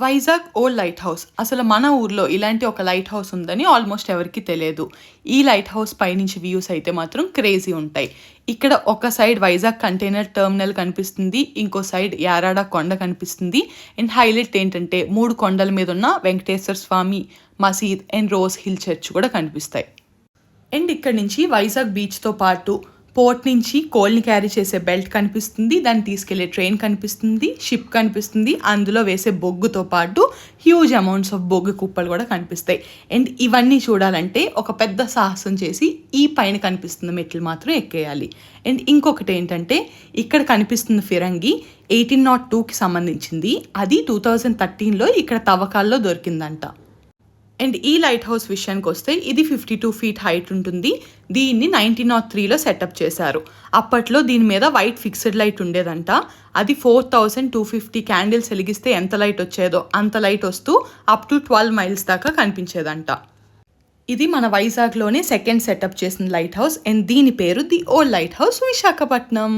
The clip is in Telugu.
Vizag old light house. అసలు మన ఊర్లో ఇలాంటి ఒక లైట్ హౌస్ ఉందని ఆల్మోస్ట్ ఎవరికీ తెలియదు. ఈ లైట్ హౌస్ పైనుంచి వ్యూస్ అయితే మాత్రం క్రేజీ ఉంటాయి. ఇక్కడ ఒక సైడ్ వైజాగ్ కంటైనర్ టెర్మినల్ కనిపిస్తుంది. ఇంకో సైడ్ యారాడ కొండ కనిపిస్తుంది. అండ్ హైలైట్ ఏంటంటే 3 కొండల మీద ఉన్న వెంకటేశ్వర స్వామి మసీద్ అండ్ రోజ్ హిల్ చర్చ్ కూడా కనిపిస్తాయి. అండ్ ఇక్కడ నుంచి వైజాగ్ బీచ్తో పాటు పోర్ట్ నుంచి కోల్ని క్యారీ చేసే బెల్ట్ కనిపిస్తుంది. దాన్ని తీసుకెళ్లే ట్రైన్ కనిపిస్తుంది. షిప్ కనిపిస్తుంది. అందులో వేసే బొగ్గుతో పాటు హ్యూజ్ అమౌంట్స్ ఆఫ్ బొగ్గు కుప్పలు కూడా కనిపిస్తాయి. అండ్ ఇవన్నీ చూడాలంటే ఒక పెద్ద సాహసం చేసి ఈ పైన కనిపిస్తున్న మెట్లు మాత్రం ఎక్కేయాలి. అండ్ ఇంకొకటి ఏంటంటే ఇక్కడ కనిపిస్తున్న ఫిరంగి 1802కి సంబంధించింది. అది 2013లో ఇక్కడ తవ్వకాల్లో దొరికిందంట. అండ్ ఈ లైట్ హౌస్ విషయానికి వస్తే ఇది 52 feet హైట్ ఉంటుంది. దీన్ని 1903లో సెటప్ చేశారు. అప్పట్లో దీని మీద వైట్ ఫిక్స్డ్ లైట్ ఉండేదంట. అది 4250 క్యాండిల్స్ వెలిగిస్తే ఎంత లైట్ వచ్చేదో అంత లైట్ వస్తూ అప్ టు 12 miles దాకా కనిపించేదంట. ఇది మన వైజాగ్లోనే సెకండ్ సెటప్ చేసిన లైట్ హౌస్. అండ్ దీని పేరు the old light house Visakhapatnam.